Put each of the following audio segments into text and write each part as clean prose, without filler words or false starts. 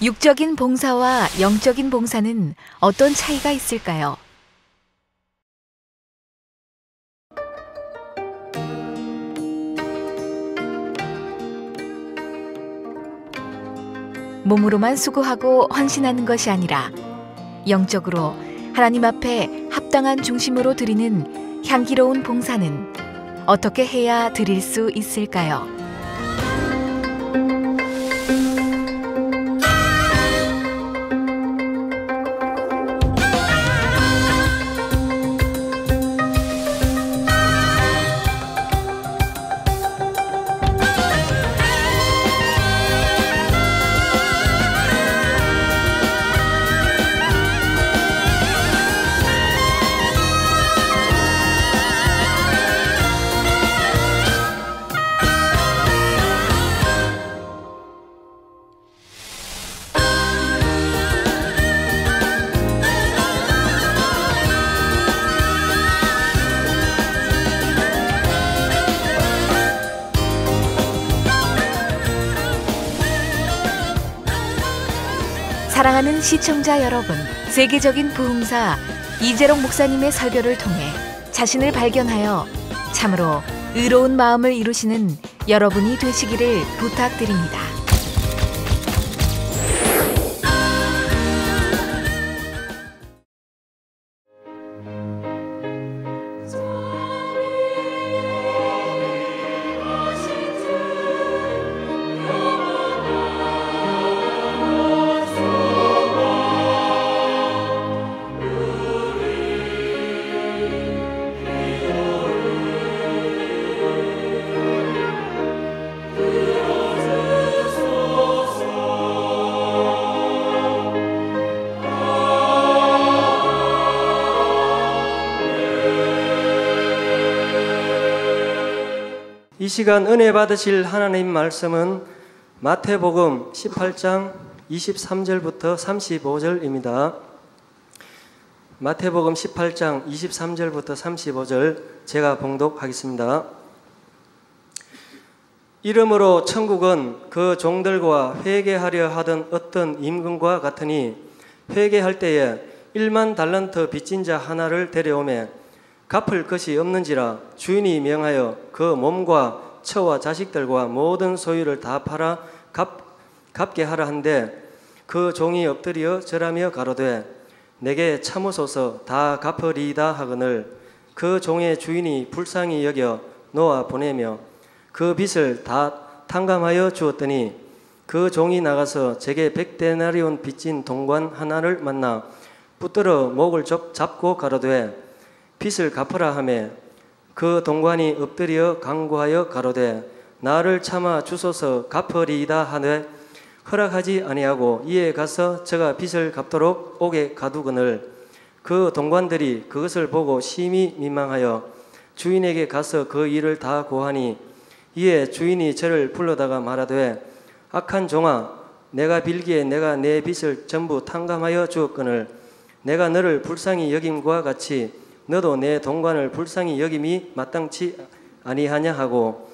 육적인 봉사와 영적인 봉사는 어떤 차이가 있을까요? 몸으로만 수고하고 헌신하는 것이 아니라 영적으로 하나님 앞에 합당한 중심으로 드리는 향기로운 봉사는 어떻게 해야 드릴 수 있을까요? 사랑하는 시청자 여러분, 세계적인 부흥사 이재롱 목사님의 설교를 통해 자신을 발견하여 참으로 의로운 마음을 이루시는 여러분이 되시기를 부탁드립니다. 이 시간 은혜 받으실 하나님 말씀은 마태복음 18장 23절부터 35절입니다. 마태복음 18장 23절부터 35절 제가 봉독하겠습니다. 이러므로 천국은 그 종들과 회개하려 하던 어떤 임금과 같으니 회개할 때에 1만 달란트 빚진 자 하나를 데려오매 갚을 것이 없는지라 주인이 명하여 그 몸과 처와 자식들과 모든 소유를 다 팔아 갚게 하라 한데 그 종이 엎드려 절하며 가로되 내게 참으소서 다 갚으리이다 하거늘 그 종의 주인이 불쌍히 여겨 놓아 보내며 그 빚을 다 탕감하여 주었더니 그 종이 나가서 제게 100데나리온 빚진 동관 하나를 만나 붙들어 목을 잡고 가로되 빚을 갚으라 하매 그 동관이 엎드려 간구하여 가로되 나를 참아 주소서 갚으리이다 하되 허락하지 아니하고 이에 가서 저가 빚을 갚도록 옥에 가두거늘 그 동관들이 그것을 보고 심히 민망하여 주인에게 가서 그 일을 다 고하니 이에 주인이 저를 불러다가 말하되 악한 종아 내가 빌기에 내가 내 빚을 전부 탕감하여 주었거늘 내가 너를 불쌍히 여김과 같이 너도 내 동관을 불쌍히 여김이 마땅치 아니하냐 하고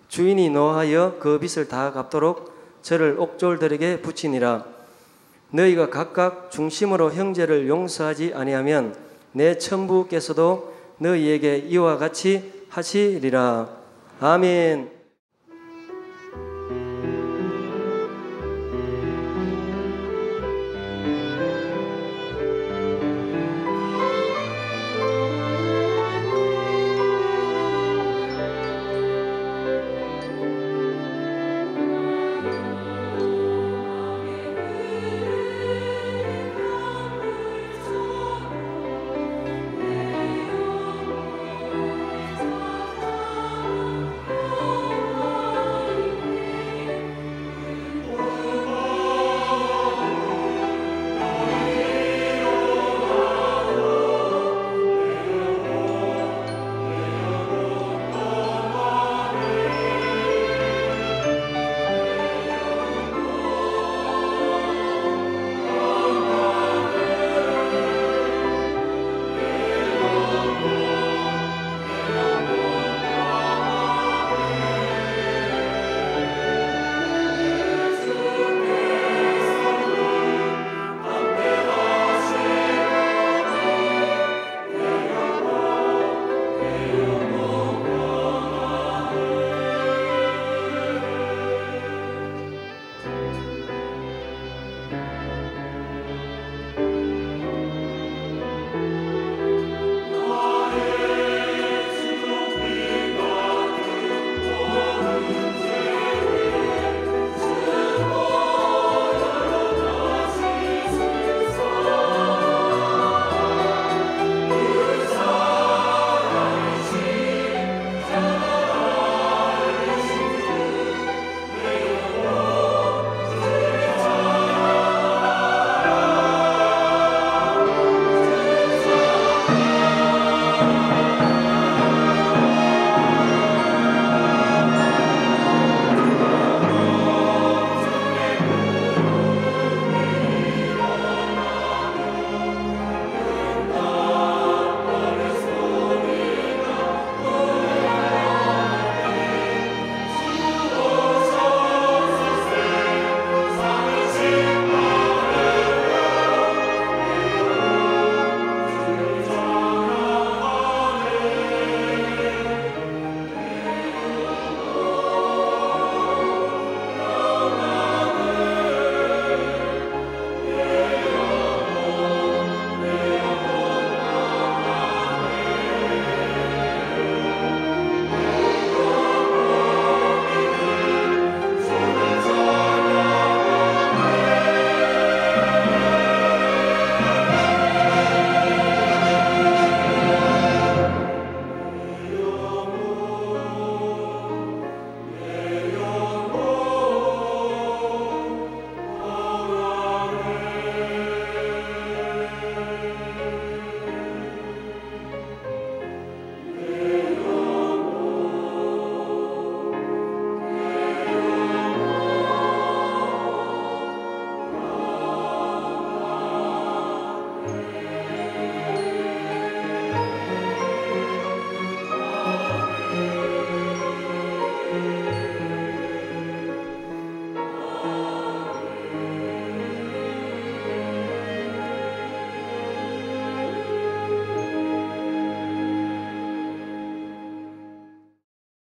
주인이 노하여 그 빚을 다 갚도록 저를 옥졸들에게 붙이니라. 너희가 각각 중심으로 형제를 용서하지 아니하면 내 천부께서도 너희에게 이와 같이 하시리라. 아멘.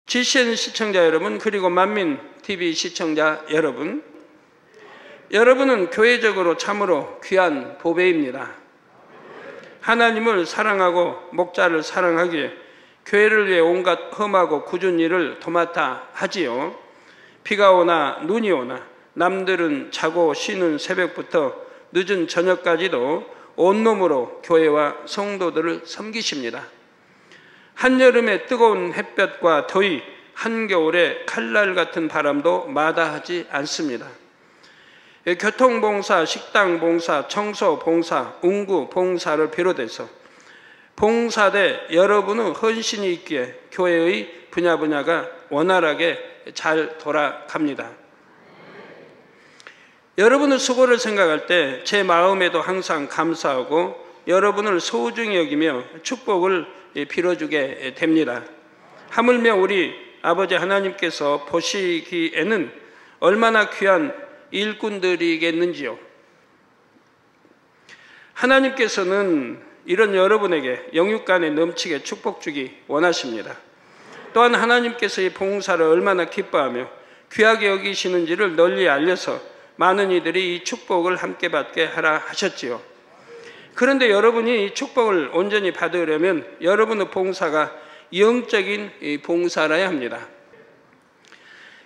GCN 시청자 여러분, 그리고 만민TV 시청자 여러분, 여러분은 교회적으로 참으로 귀한 보배입니다. 하나님을 사랑하고 목자를 사랑하기에 교회를 위해 온갖 험하고 굳은 일을 도맡아 하지요. 비가 오나 눈이 오나 남들은 자고 쉬는 새벽부터 늦은 저녁까지도 온몸으로 교회와 성도들을 섬기십니다. 한여름의 뜨거운 햇볕과 더위, 한겨울의 칼날 같은 바람도 마다하지 않습니다. 교통봉사, 식당봉사, 청소봉사, 운구봉사를 비롯해서 봉사대 여러분의 헌신이 있기에 교회의 분야가 원활하게 잘 돌아갑니다. 여러분의 수고를 생각할 때 제 마음에도 항상 감사하고 여러분을 소중히 여기며 축복을 빌어주게 됩니다. 하물며 우리 아버지 하나님께서 보시기에는 얼마나 귀한 일꾼들이겠는지요. 하나님께서는 이런 여러분에게 영육간에 넘치게 축복 주기 원하십니다. 또한 하나님께서 이 봉사를 얼마나 기뻐하며 귀하게 여기시는지를 널리 알려서 많은 이들이 이 축복을 함께 받게 하라 하셨지요. 그런데 여러분이 이 축복을 온전히 받으려면 여러분의 봉사가 영적인 봉사라야 합니다.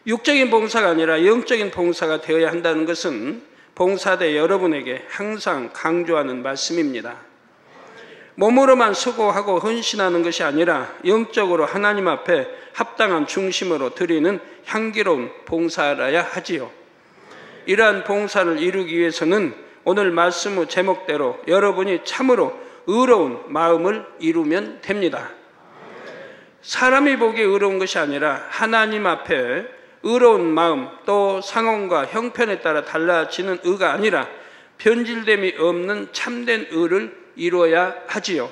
육적인 봉사가 아니라 영적인 봉사가 되어야 한다는 것은 봉사대 여러분에게 항상 강조하는 말씀입니다. 몸으로만 수고하고 헌신하는 것이 아니라 영적으로 하나님 앞에 합당한 중심으로 드리는 향기로운 봉사라야 하지요. 이러한 봉사를 이루기 위해서는 오늘 말씀의 제목대로 여러분이 참으로 의로운 마음을 이루면 됩니다. 사람이 보기에 의로운 것이 아니라 하나님 앞에 의로운 마음, 또 상황과 형편에 따라 달라지는 의가 아니라 변질됨이 없는 참된 의를 이루어야 하지요.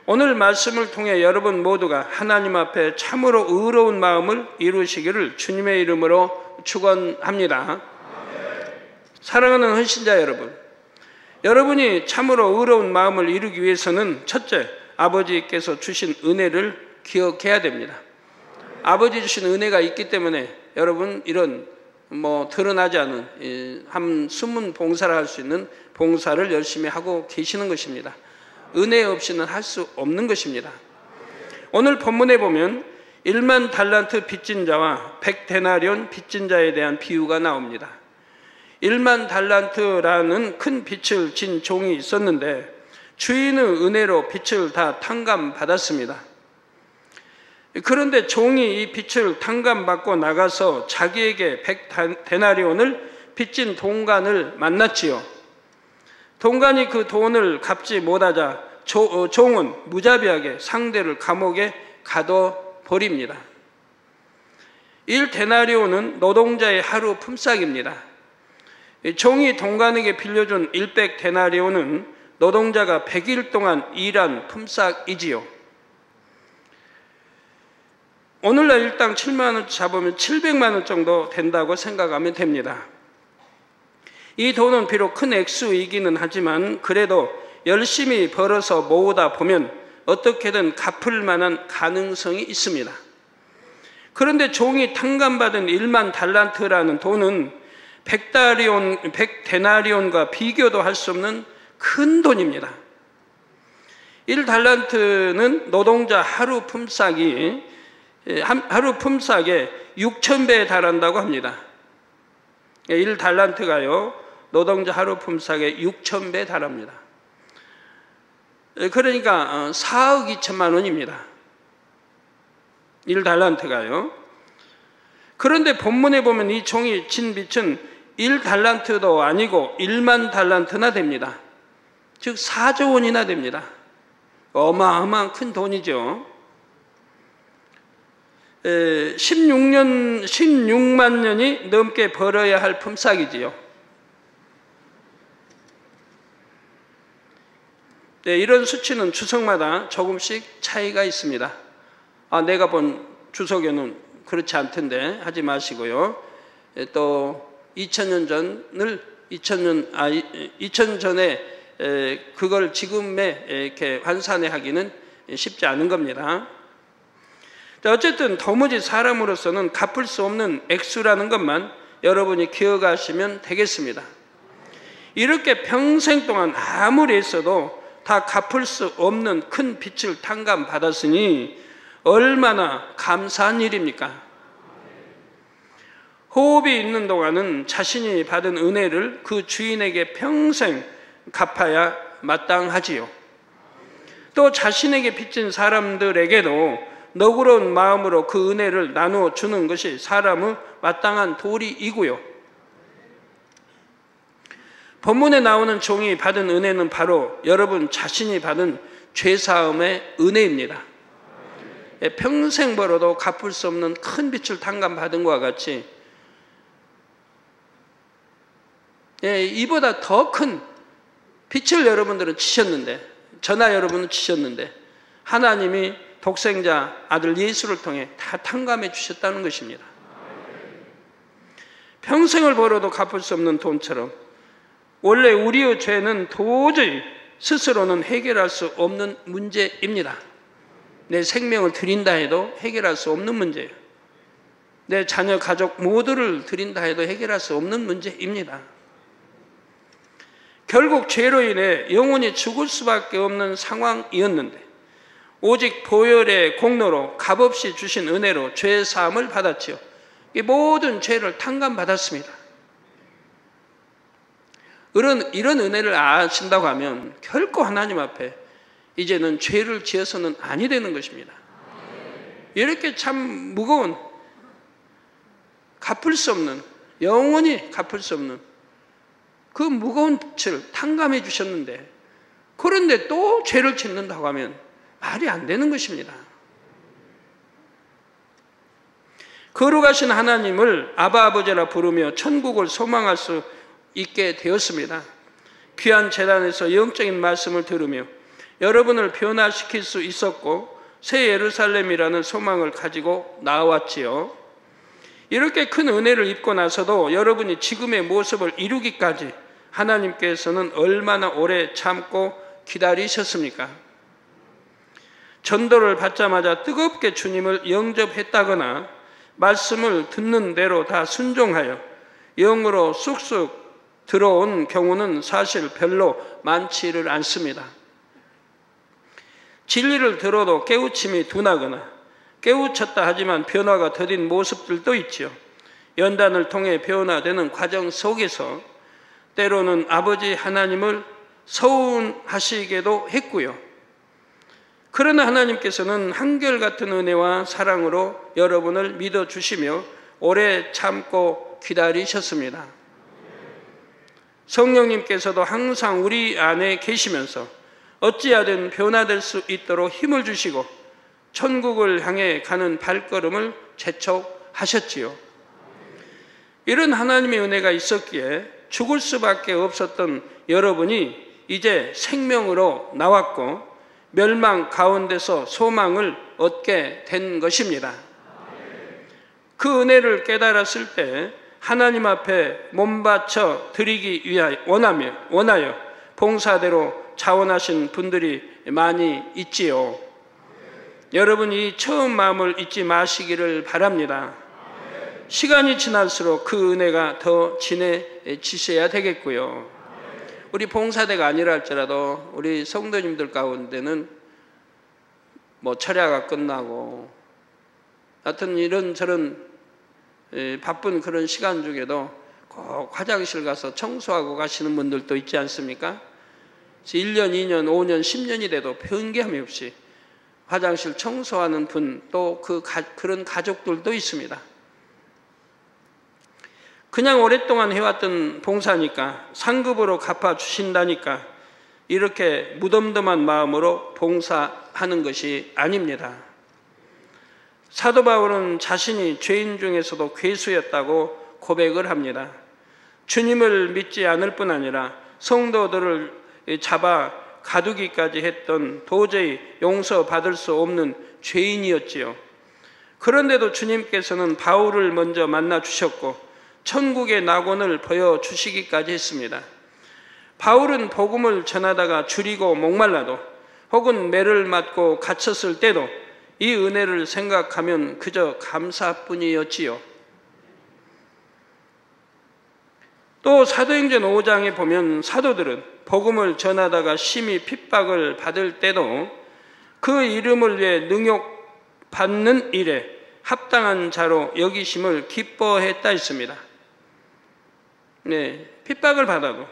오늘 말씀을 통해 여러분 모두가 하나님 앞에 참으로 의로운 마음을 이루시기를 주님의 이름으로 축원합니다. 사랑하는 헌신자 여러분, 여러분이 참으로 의로운 마음을 이루기 위해서는 첫째, 아버지께서 주신 은혜를 기억해야 됩니다. 아버지 주신 은혜가 있기 때문에 여러분 이런 드러나지 않은 한 숨은 봉사를 할 수 있는 봉사를 열심히 하고 계시는 것입니다. 은혜 없이는 할 수 없는 것입니다. 오늘 본문에 보면 1만 달란트 빚진 자와 100데나리온 빚진 자에 대한 비유가 나옵니다. 1만 달란트라는 큰 빚을 진 종이 있었는데 주인의 은혜로 빚을 다 탕감받았습니다. 그런데 종이 이 빚을 탕감받고 나가서 자기에게 100데나리온을 빚진 동관을 만났지요. 동관이 그 돈을 갚지 못하자 종은 무자비하게 상대를 감옥에 가둬버립니다. 1데나리온은 노동자의 하루 품삯입니다. 종이 동관에게 빌려준 100데나리온은 노동자가 100일 동안 일한 품삯이지요. 오늘날 일당 7만 원 잡으면 700만 원 정도 된다고 생각하면 됩니다. 이 돈은 비록 큰 액수이기는 하지만 그래도 열심히 벌어서 모으다 보면 어떻게든 갚을 만한 가능성이 있습니다. 그런데 종이 탕감받은 1만 달란트라는 돈은 100데나리온과 비교도 할 수 없는 큰 돈입니다. 1달란트는 노동자 하루 품삯의 6,000배에 달한다고 합니다. 1달란트가요, 노동자 하루 품삯의 6,000배에 달합니다. 그러니까 4억 2천만 원입니다. 1달란트가요. 그런데 본문에 보면 이 종이 진 빚은 1달란트도 아니고 1만 달란트나 됩니다. 즉 4조 원이나 됩니다. 어마어마한 큰 돈이죠. 16만 년이 넘게 벌어야 할 품삯이지요. 네, 이런 수치는 주석마다 조금씩 차이가 있습니다. 내가 본 주석에는 그렇지 않던데 하지 마시고요. 또 2000년 전에 그걸 지금에 이렇게 환산해 하기는 쉽지 않은 겁니다. 어쨌든 도무지 사람으로서는 갚을 수 없는 액수라는 것만 여러분이 기억하시면 되겠습니다. 이렇게 평생 동안 아무리 했어도 다 갚을 수 없는 큰 빚을 탕감받았으니 얼마나 감사한 일입니까? 호흡이 있는 동안은 자신이 받은 은혜를 그 주인에게 평생 갚아야 마땅하지요. 또 자신에게 빚진 사람들에게도 너그러운 마음으로 그 은혜를 나누어 주는 것이 사람의 마땅한 도리이고요. 본문에 나오는 종이 받은 은혜는 바로 여러분 자신이 받은 죄사함의 은혜입니다. 평생 벌어도 갚을 수 없는 큰 빚을 탕감받은 것과 같이 이보다 더 큰 빚을 여러분들은 지셨는데, 저나 여러분은 지셨는데 하나님이 독생자 아들 예수를 통해 다 탕감해 주셨다는 것입니다. 평생을 벌어도 갚을 수 없는 돈처럼 원래 우리의 죄는 도저히 스스로는 해결할 수 없는 문제입니다. 내 생명을 드린다 해도 해결할 수 없는 문제예요. 내 자녀 가족 모두를 드린다 해도 해결할 수 없는 문제입니다. 결국 죄로 인해 영원히 죽을 수밖에 없는 상황이었는데 오직 보혈의 공로로 값없이 주신 은혜로 죄 사함을 받았지요. 이 모든 죄를 탕감받았습니다. 이런 은혜를 아신다고 하면 결코 하나님 앞에 이제는 죄를 지어서는 아니 되는 것입니다. 이렇게 참 무거운, 갚을 수 없는, 영원히 갚을 수 없는 그 무거운 빚을 탕감해 주셨는데, 그런데 또 죄를 짓는다고 하면 말이 안 되는 것입니다. 거룩하신 하나님을 아바 아버지라 부르며 천국을 소망할 수 있게 되었습니다. 귀한 제단에서 영적인 말씀을 들으며 여러분을 변화시킬 수 있었고 새 예루살렘이라는 소망을 가지고 나왔지요. 이렇게 큰 은혜를 입고 나서도 여러분이 지금의 모습을 이루기까지 하나님께서는 얼마나 오래 참고 기다리셨습니까? 전도를 받자마자 뜨겁게 주님을 영접했다거나 말씀을 듣는 대로 다 순종하여 영으로 쑥쑥 들어온 경우는 사실 별로 많지를 않습니다. 진리를 들어도 깨우침이 둔하거나 깨우쳤다 하지만 변화가 더딘 모습들도 있죠. 연단을 통해 변화되는 과정 속에서 때로는 아버지 하나님을 서운하시기도 했고요. 그러나 하나님께서는 한결같은 은혜와 사랑으로 여러분을 믿어주시며 오래 참고 기다리셨습니다. 성령님께서도 항상 우리 안에 계시면서 어찌하든 변화될 수 있도록 힘을 주시고 천국을 향해 가는 발걸음을 재촉하셨지요. 이런 하나님의 은혜가 있었기에 죽을 수밖에 없었던 여러분이 이제 생명으로 나왔고 멸망 가운데서 소망을 얻게 된 것입니다. 그 은혜를 깨달았을 때 하나님 앞에 몸바쳐 드리기 위하여 원하여 봉사대로 자원하신 분들이 많이 있지요. 여러분이 처음 마음을 잊지 마시기를 바랍니다. 시간이 지날수록 그 은혜가 더 진해지셔야 되겠고요. 우리 봉사대가 아니라 할지라도 우리 성도님들 가운데는 뭐 철야가 끝나고 하여튼 이런저런 바쁜 그런 시간 중에도 꼭 화장실 가서 청소하고 가시는 분들도 있지 않습니까? 1년, 2년, 5년, 10년이 돼도 변개함이 없이 화장실 청소하는 분, 또 그런 가족들도 있습니다. 그냥 오랫동안 해왔던 봉사니까 상급으로 갚아주신다니까 이렇게 무덤덤한 마음으로 봉사하는 것이 아닙니다. 사도 바울은 자신이 죄인 중에서도 괴수였다고 고백을 합니다. 주님을 믿지 않을 뿐 아니라 성도들을 잡아 가두기까지 했던 도저히 용서받을 수 없는 죄인이었지요. 그런데도 주님께서는 바울을 먼저 만나 주셨고 천국의 낙원을 보여주시기까지 했습니다. 바울은 복음을 전하다가 줄이고 목말라도 혹은 매를 맞고 갇혔을 때도 이 은혜를 생각하면 그저 감사뿐이었지요. 또 사도행전 5장에 보면 사도들은 복음을 심히 핍박을 받을 때도 그 이름을 위해 능욕받는 일에 합당한 자로 여기심을 기뻐했다 했습니다. 네, 핍박을 받아도,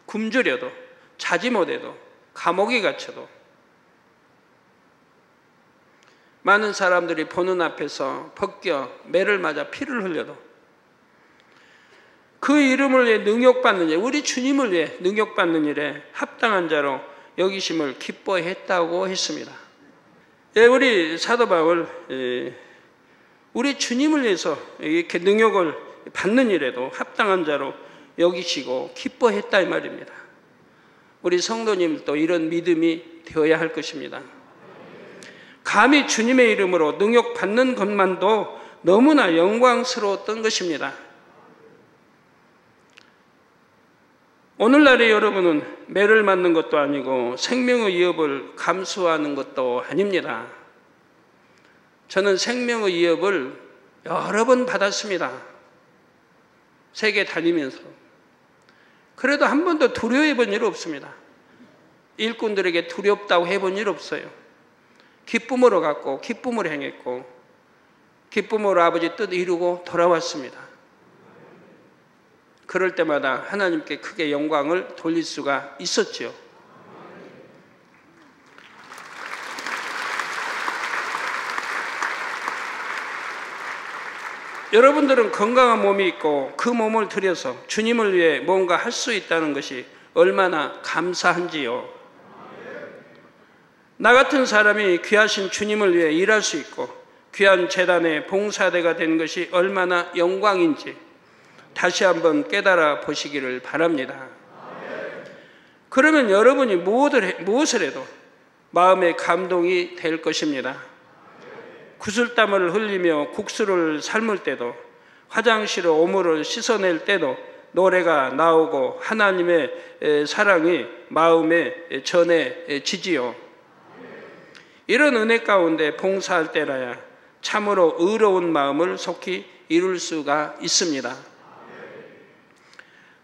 굶주려도, 자지 못해도, 감옥에 갇혀도, 많은 사람들이 보는 앞에서 벗겨 매를 맞아 피를 흘려도 그 이름을 위해 능욕받는 일, 우리 주님을 위해 능욕받는 일에 합당한 자로 여기심을 기뻐했다고 했습니다. 예, 우리 사도 바울, 우리 주님을 위해서 이렇게 능욕을 받는 일에도 합당한 자로 여기시고 기뻐했다 이 말입니다. 우리 성도님도 이런 믿음이 되어야 할 것입니다. 감히 주님의 이름으로 능욕받는 것만도 너무나 영광스러웠던 것입니다. 오늘날의 여러분은 매를 맞는 것도 아니고 생명의 위협을 감수하는 것도 아닙니다. 저는 생명의 위협을 여러 번 받았습니다. 세계 다니면서. 그래도 한 번도 두려워해 본 일 없습니다. 일꾼들에게 두렵다고 해본 일 없어요. 기쁨으로 갔고 기쁨으로 행했고 기쁨으로 아버지 뜻 이루고 돌아왔습니다. 그럴 때마다 하나님께 크게 영광을 돌릴 수가 있었죠. 여러분들은 건강한 몸이 있고 그 몸을 들여서 주님을 위해 뭔가 할 수 있다는 것이 얼마나 감사한지요. 나 같은 사람이 귀하신 주님을 위해 일할 수 있고 귀한 재단의 봉사대가 된 것이 얼마나 영광인지 다시 한번 깨달아 보시기를 바랍니다. 그러면 여러분이 무엇을 해도 마음의 감동이 될 것입니다. 구슬땀을 흘리며 국수를 삶을 때도 화장실에 오물을 씻어낼 때도 노래가 나오고 하나님의 사랑이 마음에 전해지지요. 이런 은혜 가운데 봉사할 때라야 참으로 의로운 마음을 속히 이룰 수가 있습니다.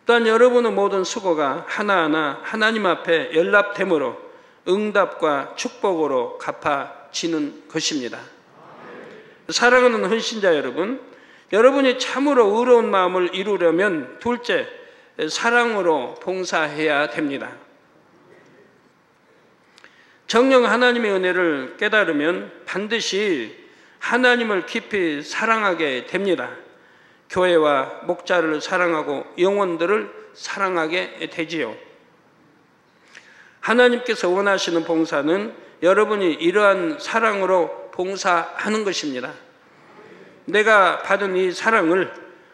또한 여러분의 모든 수고가 하나하나 하나님 앞에 연락됨으로 응답과 축복으로 갚아지는 것입니다. 사랑하는 헌신자 여러분, 여러분이 참으로 의로운 마음을 이루려면 둘째, 사랑으로 봉사해야 됩니다. 정녕 하나님의 은혜를 깨달으면 반드시 하나님을 깊이 사랑하게 됩니다. 교회와 목자를 사랑하고 영혼들을 사랑하게 되지요. 하나님께서 원하시는 봉사는 여러분이 이러한 사랑으로 봉사하는 것입니다. 내가 받은 이 사랑을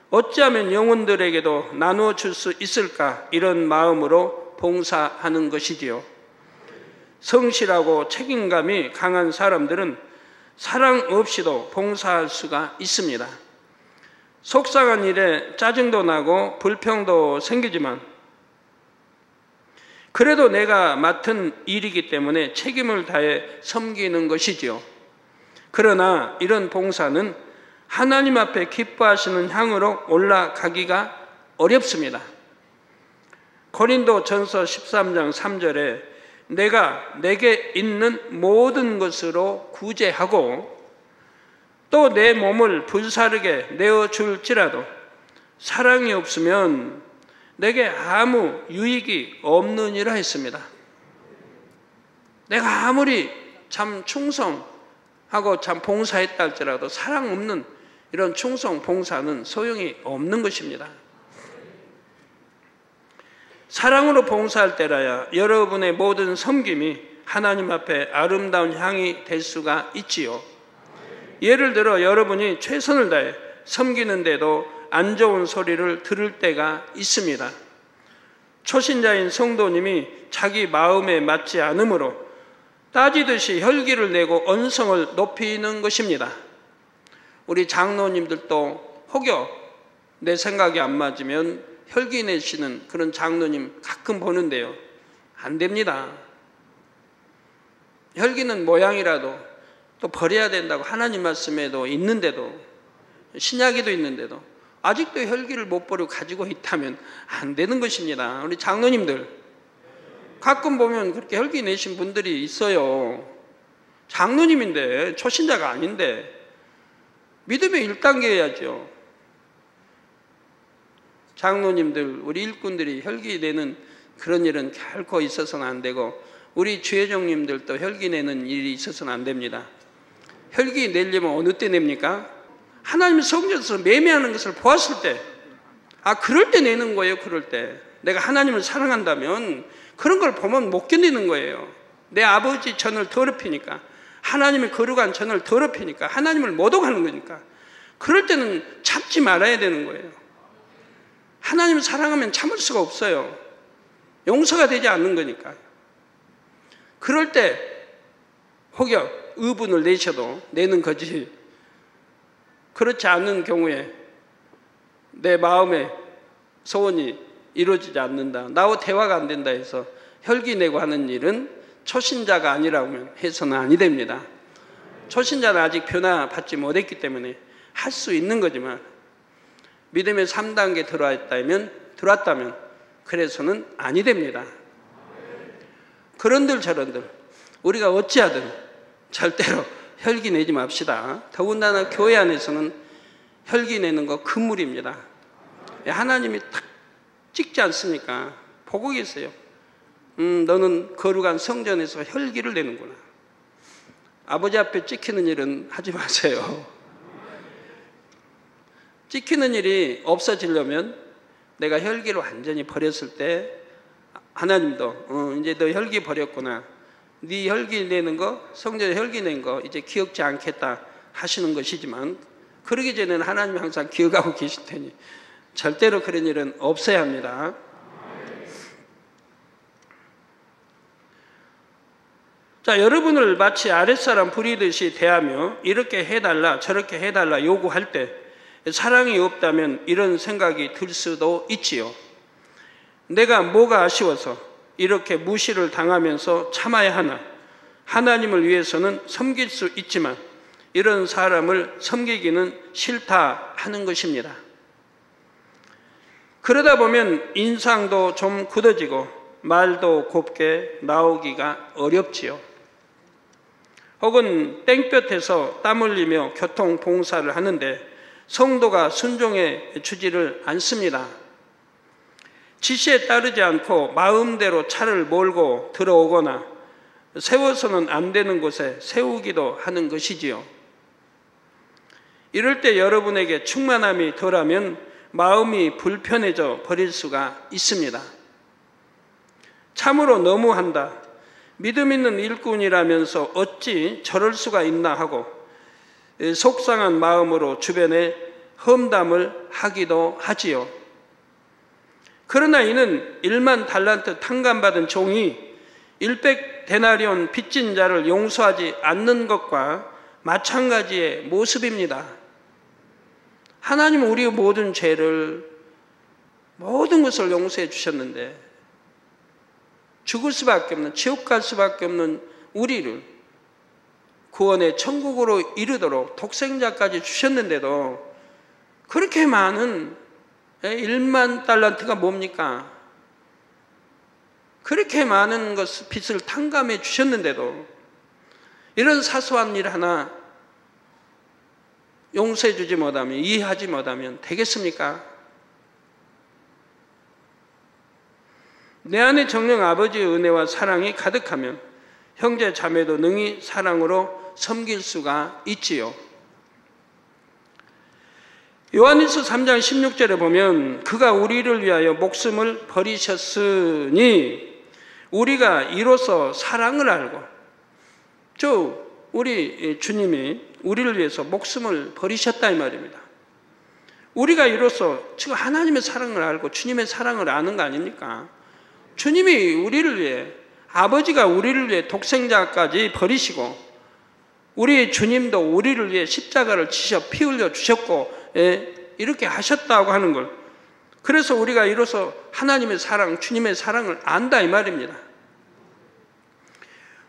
어찌하면 영혼들에게도 나누어 줄 수 있을까, 이런 마음으로 봉사하는 것이지요. 성실하고 책임감이 강한 사람들은 사랑 없이도 봉사할 수가 있습니다. 속상한 일에 짜증도 나고 불평도 생기지만 그래도 내가 맡은 일이기 때문에 책임을 다해 섬기는 것이지요. 그러나 이런 봉사는 하나님 앞에 기뻐하시는 향으로 올라가기가 어렵습니다. 고린도전서 13장 3절에 내가 내게 있는 모든 것으로 구제하고 또 내 몸을 불사르게 내어줄지라도 사랑이 없으면 내게 아무 유익이 없느니라 했습니다. 내가 아무리 참 충성하고 참 봉사했다 할지라도 사랑 없는 이런 충성 봉사는 소용이 없는 것입니다. 사랑으로 봉사할 때라야 여러분의 모든 섬김이 하나님 앞에 아름다운 향이 될 수가 있지요. 예를 들어 여러분이 최선을 다해 섬기는데도 안 좋은 소리를 들을 때가 있습니다. 초신자인 성도님이 자기 마음에 맞지 않으므로 따지듯이 혈기를 내고 언성을 높이는 것입니다. 우리 장로님들도 혹여 내 생각이 안 맞으면 혈기 내시는 그런 장로님 가끔 보는데요. 안 됩니다. 혈기는 모양이라도 또 버려야 된다고 하나님 말씀에도 있는데도, 신약에도 있는데도 아직도 혈기를 못 버리고 가지고 있다면 안 되는 것입니다. 우리 장로님들 가끔 보면 그렇게 혈기 내신 분들이 있어요. 장로님인데, 초신자가 아닌데 믿음의 1단계여야죠. 장로님들, 우리 일꾼들이 혈기 내는 그런 일은 결코 있어서는 안 되고, 우리 주회장님들도 혈기 내는 일이 있어서는 안 됩니다. 혈기 내려면 어느 때 냅니까? 하나님의 성전에서 매매하는 것을 보았을 때, 그럴 때 내는 거예요. 그럴 때 내가 하나님을 사랑한다면 그런 걸 보면 못 견디는 거예요. 내 아버지 전을 더럽히니까, 하나님의 거룩한 전을 더럽히니까, 하나님을 모독하는 거니까, 그럴 때는 참지 말아야 되는 거예요. 하나님을 사랑하면 참을 수가 없어요. 용서가 되지 않는 거니까. 그럴 때 혹여 의분을 내셔도 내는 거지, 그렇지 않는 경우에 내 마음의 소원이 이루어지지 않는다, 나와 대화가 안 된다 해서 혈기 내고 하는 일은 초신자가 아니라면 해서는 아니 됩니다. 초신자는 아직 변화받지 못했기 때문에 할 수 있는 거지만, 믿음의 3단계 들어왔다면 그래서는 아니 됩니다. 그런들 저런들 우리가 어찌하든 절대로 혈기 내지 맙시다. 더군다나 교회 안에서는 혈기 내는 거 금물입니다. 하나님이 탁 찍지 않습니까? 보고 계세요. 너는 거룩한 성전에서 혈기를 내는구나. 아버지 앞에 찍히는 일은 하지 마세요. 찍히는 일이 없어지려면 내가 혈기를 완전히 버렸을 때 하나님도 이제 너 혈기 버렸구나, 네 혈기 내는 거, 성전에 혈기 낸 거 이제 기억지 않겠다 하시는 것이지만, 그러기 전에는 하나님이 항상 기억하고 계실 테니 절대로 그런 일은 없어야 합니다. 자, 여러분을 마치 아랫사람 부리듯이 대하며 이렇게 해달라 저렇게 해달라 요구할 때 사랑이 없다면 이런 생각이 들 수도 있지요. 내가 뭐가 아쉬워서 이렇게 무시를 당하면서 참아야 하나. 하나님을 위해서는 섬길 수 있지만 이런 사람을 섬기기는 싫다 하는 것입니다. 그러다 보면 인상도 좀 굳어지고 말도 곱게 나오기가 어렵지요. 혹은 땡볕에서 땀 흘리며 교통봉사를 하는데 성도가 순종해 주지를 않습니다. 지시에 따르지 않고 마음대로 차를 몰고 들어오거나 세워서는 안 되는 곳에 세우기도 하는 것이지요. 이럴 때 여러분에게 충만함이 덜하면 마음이 불편해져 버릴 수가 있습니다. 참으로 너무한다, 믿음 있는 일꾼이라면서 어찌 저럴 수가 있나 하고 속상한 마음으로 주변에 험담을 하기도 하지요. 그러나 이는 1만 달란트 탕감받은 종이 100데나리온 빚진 자를 용서하지 않는 것과 마찬가지의 모습입니다. 하나님은 우리의 모든 죄를, 모든 것을 용서해 주셨는데 죽을 수밖에 없는, 지옥 갈 수밖에 없는 우리를 구원의 천국으로 이르도록 독생자까지 주셨는데도 그렇게 많은 1만 달란트가 뭡니까? 그렇게 많은 빚을 탕감해 주셨는데도 이런 사소한 일 하나 용서해 주지 못하면, 이해하지 못하면 되겠습니까? 내 안에 정녕 아버지의 은혜와 사랑이 가득하면 형제 자매도 능히 사랑으로 섬길 수가 있지요. 요한일서 3장 16절에 보면 그가 우리를 위하여 목숨을 버리셨으니 우리가 이로써 사랑을 알고, 우리 주님이 우리를 위해서 목숨을 버리셨다 이 말입니다. 우리가 이로써 지금 하나님의 사랑을 알고 주님의 사랑을 아는 거 아닙니까? 주님이 우리를 위해, 아버지가 우리를 위해 독생자까지 버리시고 우리 주님도 우리를 위해 십자가를 지셔 피 흘려 주셨고 이렇게 하셨다고 하는 걸, 그래서 우리가 이로써 하나님의 사랑, 주님의 사랑을 안다 이 말입니다.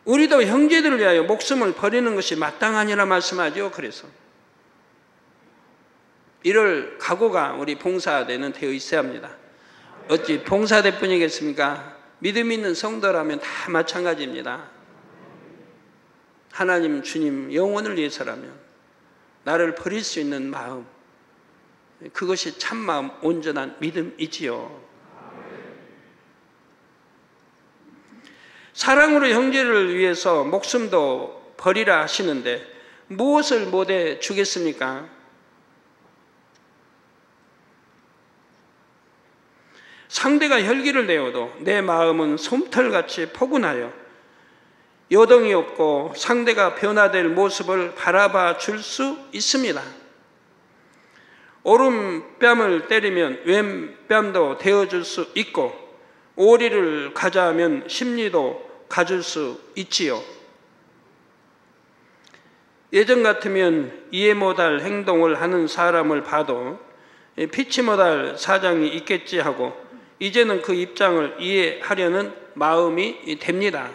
우리도 형제들을 위하여 목숨을 버리는 것이 마땅하니라 말씀하죠. 그래서 이럴 각오가 우리 봉사대는 되어 있어야 합니다. 어찌 봉사대뿐이겠습니까? 믿음 있는 성도라면 다 마찬가지입니다. 하나님 주님 영혼을 위해서라면 나를 버릴 수 있는 마음, 그것이 참마음 온전한 믿음이지요. 사랑으로 형제를 위해서 목숨도 버리라 하시는데 무엇을 못해 주겠습니까? 상대가 혈기를 내어도 내 마음은 솜털같이 포근하여 요동이 없고 상대가 변화될 모습을 바라봐 줄 수 있습니다. 오른뺨을 때리면 왼뺨도 대어줄 수 있고 오리를 가자하면 심리도 가줄 수 있지요. 예전 같으면 이해 못할 행동을 하는 사람을 봐도 피치 못할 사정이 있겠지 하고 이제는 그 입장을 이해하려는 마음이 됩니다.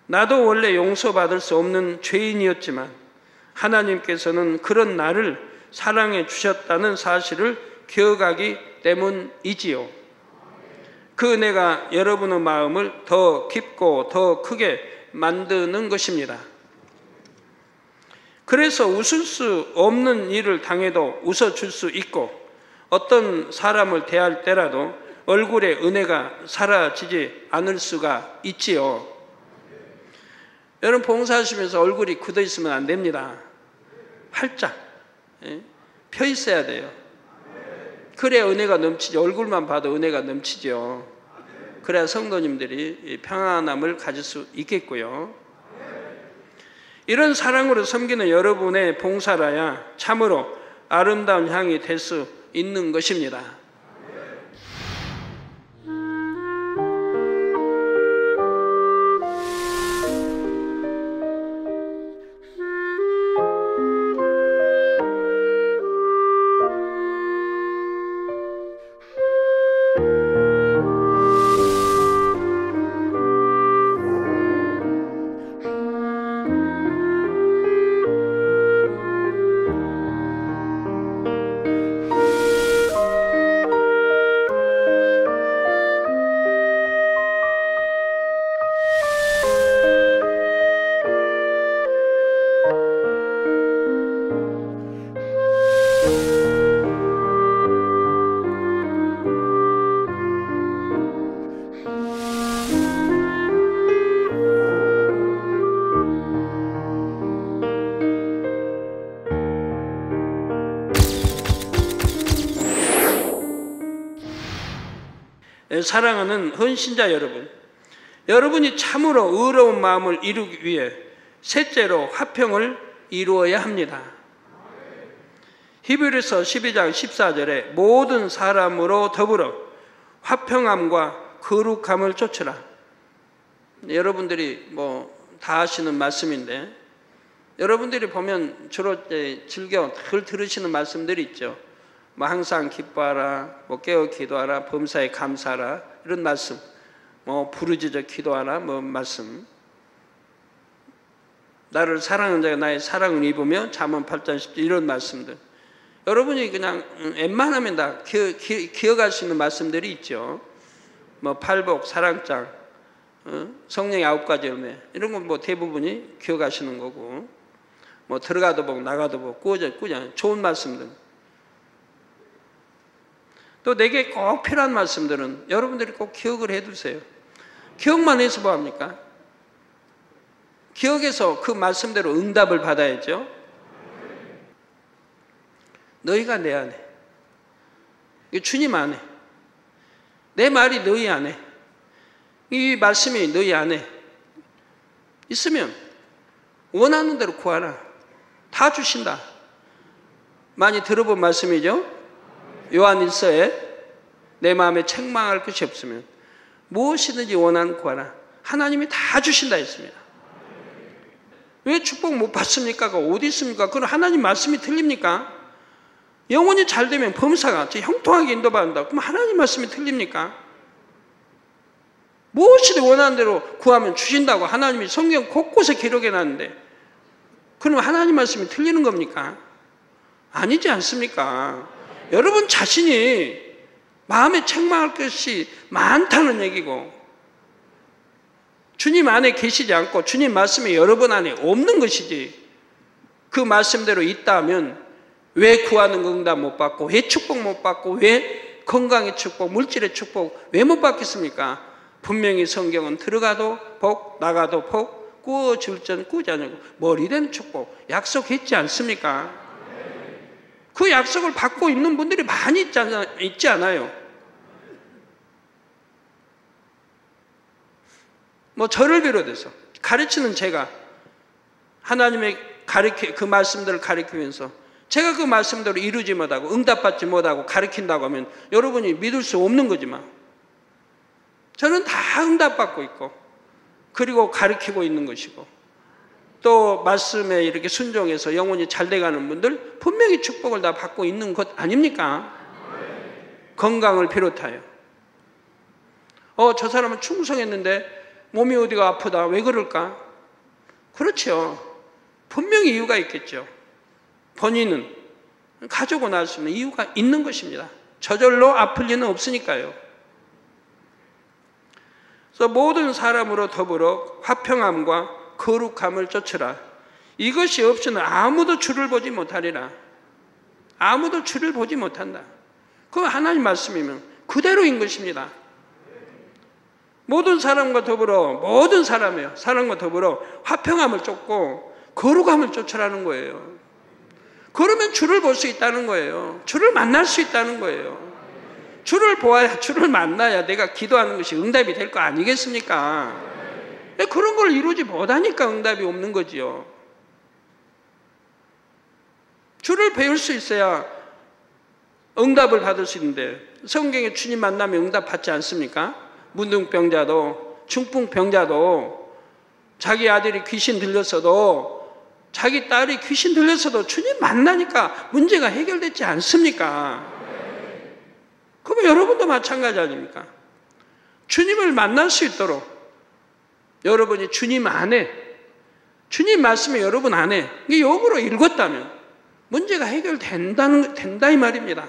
나도 원래 용서받을 수 없는 죄인이었지만 하나님께서는 그런 나를 사랑해 주셨다는 사실을 기억하기 때문이지요. 그 은혜가 여러분의 마음을 더 깊고 더 크게 만드는 것입니다. 그래서 웃을 수 없는 일을 당해도 웃어줄 수 있고 어떤 사람을 대할 때라도 얼굴에 은혜가 사라지지 않을 수가 있지요. 여러분 봉사하시면서 얼굴이 굳어 있으면 안 됩니다. 활짝 펴 있어야 돼요. 그래야 은혜가 넘치지. 얼굴만 봐도 은혜가 넘치죠. 그래야 성도님들이 평안함을 가질 수 있겠고요. 이런 사랑으로 섬기는 여러분의 봉사라야 참으로 아름다운 향이 될 수 있는 것입니다. 사랑하는 헌신자 여러분, 여러분이 참으로 의로운 마음을 이루기 위해 셋째로 화평을 이루어야 합니다. 히브리서 12장 14절에 모든 사람으로 더불어 화평함과 거룩함을 쫓으라. 여러분들이 다 아시는 말씀인데 여러분들이 보면 주로 즐겨 늘 들으시는 말씀들이 있죠. 항상 기뻐하라, 깨어 기도하라, 범사에 감사하라, 이런 말씀, 부르짖어 기도하라, 말씀. 나를 사랑하는 자가 나의 사랑을 입으며 잠언 8장 10절 이런 말씀들. 여러분이 그냥 웬만하면 다 기억할 수 있는 말씀들이 있죠. 팔복, 사랑장, 성령의 9가지 열매, 이런 건 대부분이 기억하시는 거고, 들어가도 보고 나가도 보고 꾸짖어 좋은 말씀들. 또 내게 꼭 필요한 말씀들은 여러분들이 꼭 기억을 해두세요. 기억만 해서 뭐합니까? 기억해서 그 말씀대로 응답을 받아야죠. 너희가 내 안에, 주님 안에, 내 말이 너희 안에, 이 말씀이 너희 안에 있으면 원하는 대로 구하라. 다 주신다. 많이 들어본 말씀이죠. 요한일서에 내 마음에 책망할 것이 없으면 무엇이든지 원하는 구하라. 하나님이 다 주신다 했습니다. 왜 축복 못 받습니까? 어디 있습니까? 그건 하나님 말씀이 틀립니까? 영혼이 잘 되면 범사가 형통하게 인도받는다. 그럼 하나님 말씀이 틀립니까? 무엇이든 원하는 대로 구하면 주신다고 하나님이 성경 곳곳에 기록해 놨는데, 그럼 하나님 말씀이 틀리는 겁니까? 아니지 않습니까? 여러분 자신이 마음에 책망할 것이 많다는 얘기고, 주님 안에 계시지 않고 주님 말씀이 여러분 안에 없는 것이지, 그 말씀대로 있다면 왜 구하는 거 응답 못 받고, 왜 축복 못 받고, 왜 건강의 축복, 물질의 축복 왜 못 받겠습니까? 분명히 성경은 들어가도 복, 나가도 복, 꾸어줄 전 꾸지 않고 머리된 축복 약속했지 않습니까? 그 약속을 받고 있는 분들이 많이 있지 않아요? 뭐 저를 비롯해서 가르치는 제가 하나님의 그 말씀들을 가르치면서 제가 그 말씀대로 이루지 못하고 응답받지 못하고 가르친다고 하면 여러분이 믿을 수 없는 거지만, 저는 다 응답받고 있고 그리고 가르치고 있는 것이고, 또 말씀에 이렇게 순종해서 영혼이 잘 돼가는 분들 분명히 축복을 다 받고 있는 것 아닙니까? 건강을 비롯하여. 저 사람은 충성했는데 몸이 어디가 아프다, 왜 그럴까? 그렇죠. 분명히 이유가 있겠죠. 본인은 가지고 나올 수 있는 이유가 있는 것입니다. 저절로 아플 리는 없으니까요. 그래서 모든 사람으로 더불어 화평함과 거룩함을 쫓으라. 이것이 없이는 아무도 주를 보지 못하리라. 아무도 주를 보지 못한다. 그건 하나님 말씀이면 그대로인 것입니다. 모든 사람과 더불어, 모든 사람과 더불어 화평함을 쫓고 거룩함을 쫓으라는 거예요. 그러면 주를 볼 수 있다는 거예요. 주를 만날 수 있다는 거예요. 주를 보아야, 주를 만나야 내가 기도하는 것이 응답이 될 거 아니겠습니까? 그런 걸 이루지 못하니까 응답이 없는 거지요. 주를 배울 수 있어야 응답을 받을 수 있는데, 성경에 주님 만나면 응답 받지 않습니까? 문둥병자도, 중풍병자도, 자기 아들이 귀신 들렸어도, 자기 딸이 귀신 들렸어도 주님 만나니까 문제가 해결되지 않습니까? 그러면 여러분도 마찬가지 아닙니까? 주님을 만날 수 있도록 여러분이 주님 안에, 주님 말씀이 여러분 안에 영으로 읽었다면 문제가 된다 이 말입니다.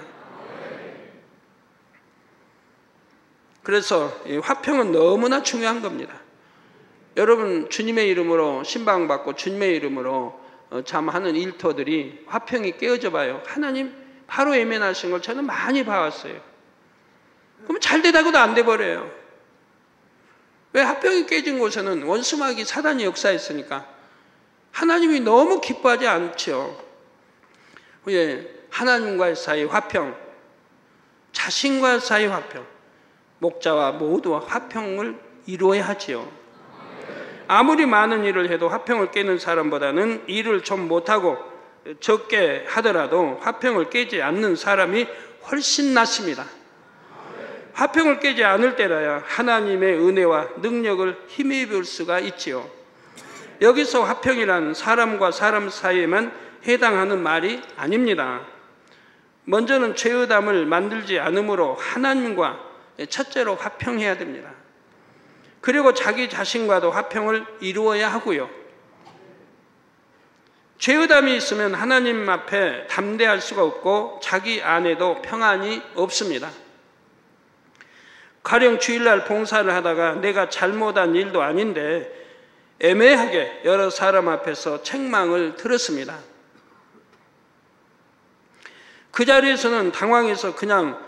그래서 이 화평은 너무나 중요한 겁니다. 여러분 주님의 이름으로 신방받고 주님의 이름으로 참 하는 일터들이 화평이 깨어져 봐요. 하나님 바로 예면하신 걸 저는 많이 봐왔어요. 그러면 잘 되다고도 안 돼버려요. 왜? 화평이 깨진 곳에는 원수마귀 사단이 역사했으니까 하나님이 너무 기뻐하지 않죠. 예, 하나님과의 사이 화평, 자신과 사이 화평, 목자와 모두와 화평을 이루어야 하지요. 아무리 많은 일을 해도 화평을 깨는 사람보다는 일을 좀 못하고 적게 하더라도 화평을 깨지 않는 사람이 훨씬 낫습니다. 화평을 깨지 않을 때라야 하나님의 은혜와 능력을 힘입을 수가 있지요. 여기서 화평이란 사람과 사람 사이에만 해당하는 말이 아닙니다. 먼저는 죄의담을 만들지 않으므로 하나님과 첫째로 화평해야 됩니다. 그리고 자기 자신과도 화평을 이루어야 하고요. 죄의담이 있으면 하나님 앞에 담대할 수가 없고 자기 안에도 평안이 없습니다. 가령 주일날 봉사를 하다가 내가 잘못한 일도 아닌데 애매하게 여러 사람 앞에서 책망을 들었습니다. 그 자리에서는 당황해서 그냥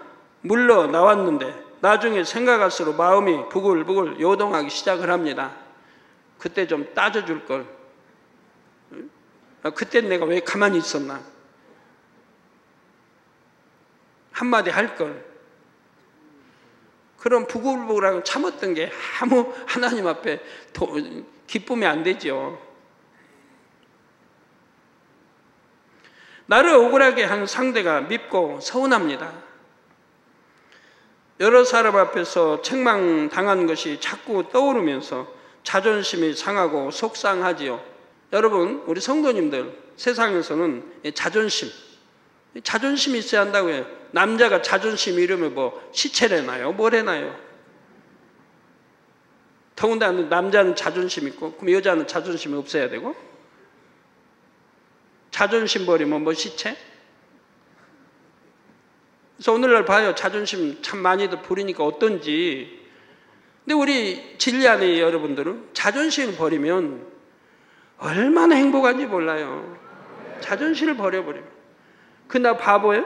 물러나왔는데 나중에 생각할수록 마음이 부글부글 요동하기 시작을 합니다. 그때 좀 따져줄 걸. 그땐 내가 왜 가만히 있었나. 한마디 할 걸. 그런 부글부글하고 참았던 게 아무 하나님 앞에 기쁨이 안 되죠. 나를 억울하게 한 상대가 밉고 서운합니다. 여러 사람 앞에서 책망당한 것이 자꾸 떠오르면서 자존심이 상하고 속상하지요. 여러분, 우리 성도님들, 세상에서는 자존심이 있어야 한다고요. 남자가 자존심 잃으면 뭐 시체를 해놔요? 뭘 해놔요? 더군다나 남자는 자존심 있고 그럼 여자는 자존심이 없어야 되고 자존심 버리면 뭐 시체? 그래서 오늘날 봐요. 자존심 참 많이들 부리니까 어떤지. 근데 우리 진리 안에 여러분들은 자존심을 버리면 얼마나 행복한지 몰라요. 자존심을 버려버리면. 나 바보예요?